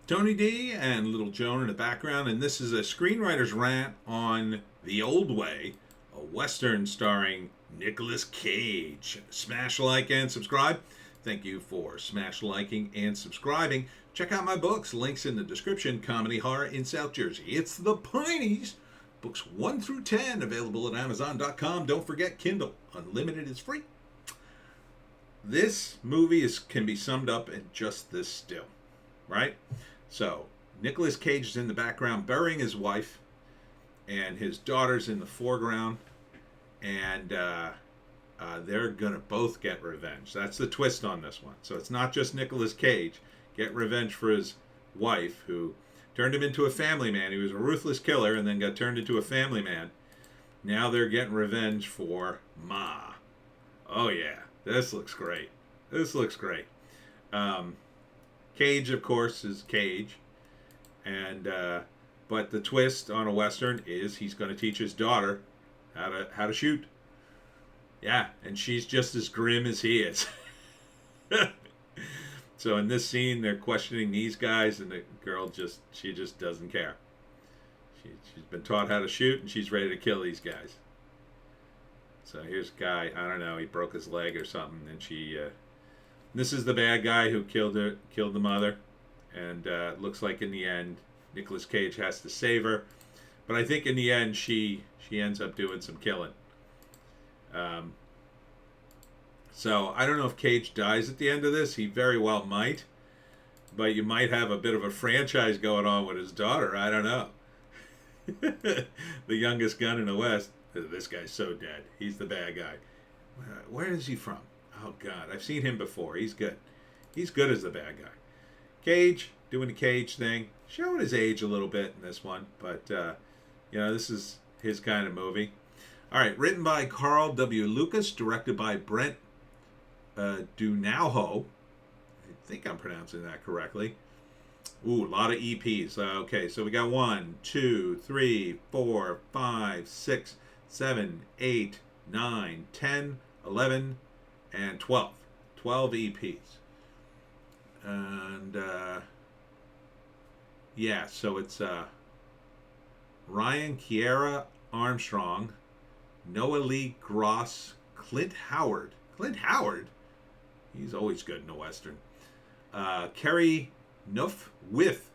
Tony D and Little Joan in the background, and this is a screenwriter's rant on The Old Way, a Western starring Nicolas Cage. Smash like and subscribe. Thank you for smash liking and subscribing. Check out my books, links in the description. Comedy Horror in South Jersey. It's the Pineys. Books 1 through 10 available at Amazon.com. Don't forget Kindle. Unlimited is free. This movie can be summed up in just this still, right? So, Nicolas Cage is in the background burying his wife, and his daughter's in the foreground, and they're going to both get revenge. That's the twist on this one. So, it's not just Nicolas Cage get revenge for his wife, who turned him into a family man. He was a ruthless killer and then got turned into a family man. Now they're getting revenge for Ma. Oh, yeah. This looks great. This looks great. Cage, of course, is Cage, and but the twist on a western is he's going to teach his daughter how to shoot. Yeah, and she's just as grim as he is. So in this scene, they're questioning these guys, and the girl just doesn't care. She's been taught how to shoot, and she's ready to kill these guys. So here's a guy, I don't know, he broke his leg or something, and this is the bad guy who killed the mother, and looks like in the end, Nicolas Cage has to save her, but I think in the end she ends up doing some killing. So I don't know if Cage dies at the end of this. He very well might, but you might have a bit of a franchise going on with his daughter. I don't know. The youngest gun in the West. This guy's so dead. He's the bad guy. Where is he from? Oh, God. I've seen him before. He's good. He's good as the bad guy. Cage, doing the Cage thing. Showing his age a little bit in this one. But, this is his kind of movie. All right. Written by Carl W. Lucas. Directed by Brent Dunauho. I think I'm pronouncing that correctly. Ooh, a lot of EPs. Okay, so we got 1, 2, 3, 4, 5, 6, 7, 8, 9, 10, 11, and 12. 12 EPs. And, so it's Ryan Kiera Armstrong, Noah Lee Gross, Clint Howard. Clint Howard? He's always good in a Western. Kerry Nuff with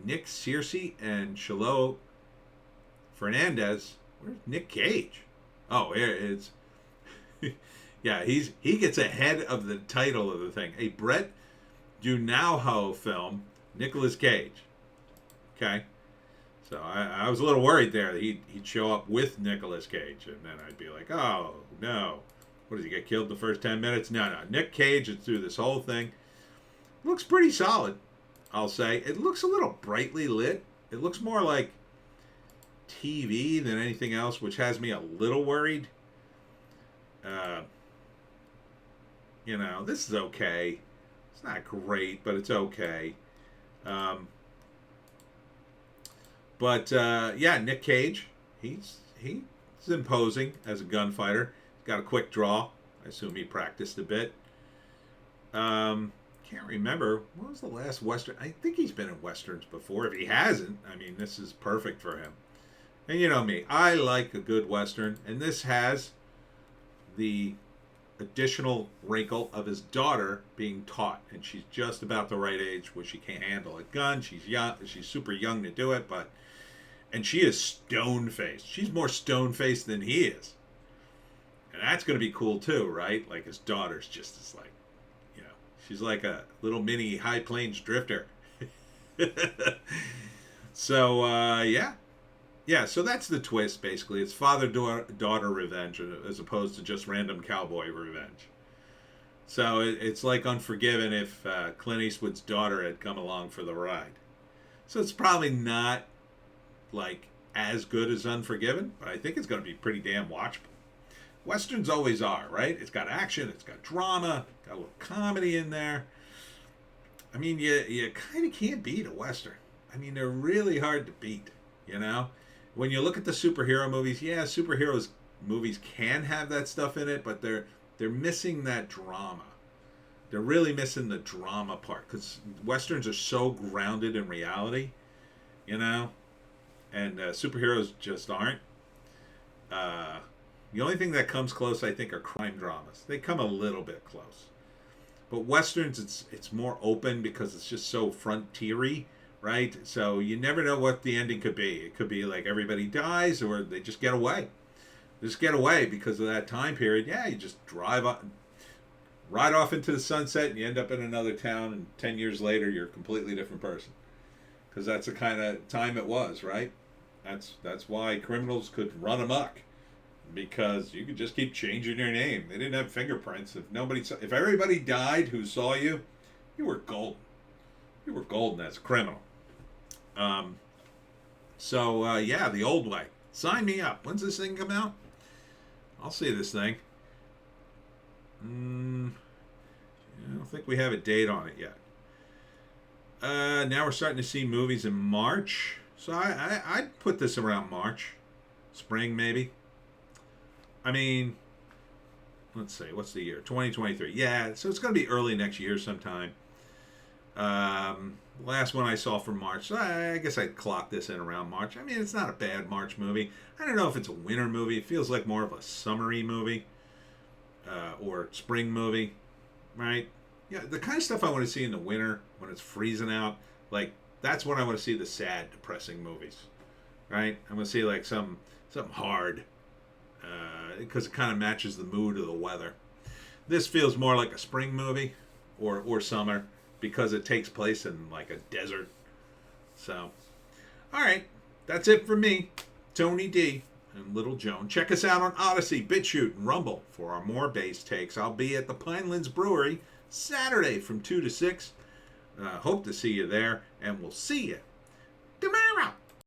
Nick Searcy and Shiloh Fernandez. Where's Nick Cage? Oh, here it is. Yeah, he gets ahead of the title of the thing. A Brett Dunauho film, Nicolas Cage. Okay. So I was a little worried there that he'd show up with Nicolas Cage, and then I'd be like, oh, no. What, does he get killed in the first 10 minutes? No. Nick Cage is through this whole thing. Looks pretty solid, I'll say. It looks a little brightly lit. It looks more like TV than anything else, which has me a little worried. This is okay. It's not great, but it's okay. Nick Cage, he's imposing as a gunfighter. He's got a quick draw. I assume he practiced a bit. Can't remember. What was the last Western? I think he's been in Westerns before. If he hasn't, I mean, this is perfect for him. And you know me, I like a good Western. And this has the additional wrinkle of his daughter being taught. And she's just about the right age where she can't handle a gun. She's young. She's super young to do it. And she is stone-faced. She's more stone-faced than he is. And that's going to be cool too, right? Like his daughter's just as like, she's like a little mini High Plains drifter. So, so that's the twist, basically. It's father-daughter revenge as opposed to just random cowboy revenge. So it's like Unforgiven if Clint Eastwood's daughter had come along for the ride. So it's probably not, like, as good as Unforgiven, but I think it's going to be pretty damn watchable. Westerns always are, right? It's got action, it's got drama, got a little comedy in there. I mean, you kind of can't beat a Western. I mean, they're really hard to beat, When you look at the superhero movies, superheroes movies can have that stuff in it, but they're missing that drama. They're really missing the drama part because westerns are so grounded in reality, you know, and superheroes just aren't. Uh, the only thing that comes close, I think, are crime dramas. They come a little bit close, but westerns, it's more open because it's just so frontiery, right? So you never know what the ending could be. It could be like everybody dies, or they just get away. Just get away because of that time period. Yeah, you just drive up, ride off into the sunset, and you end up in another town. And 10 years later, you're a completely different person because that's the kind of time it was, right? That's why criminals could run amok because you could just keep changing your name. They didn't have fingerprints. If everybody died who saw you, you were golden. You were golden as a criminal. Um, yeah, the old way. Sign me up. When's this thing come out? I'll see this thing. I don't think we have a date on it yet. Now we're starting to see movies in March. So I'd put this around March. Spring, maybe. I mean, let's see. What's the year? 2023. Yeah, so it's going to be early next year sometime. Last one I saw for March. So I guess I'd clock this in around March. I mean, it's not a bad March movie. I don't know if it's a winter movie. It feels like more of a summery movie. Or spring movie. Right? Yeah, the kind of stuff I want to see in the winter when it's freezing out. Like, that's when I want to see the sad, depressing movies. Right? I want to see like something hard. Because it kind of matches the mood of the weather. This feels more like a spring movie or summer because it takes place in like a desert. So, all right, that's it for me, Tony D and Little Joan. Check us out on Odysee, Bitchute, and Rumble for our more bass takes. I'll be at the Pinelands Brewery Saturday from 2 to 6. Hope to see you there, and we'll see you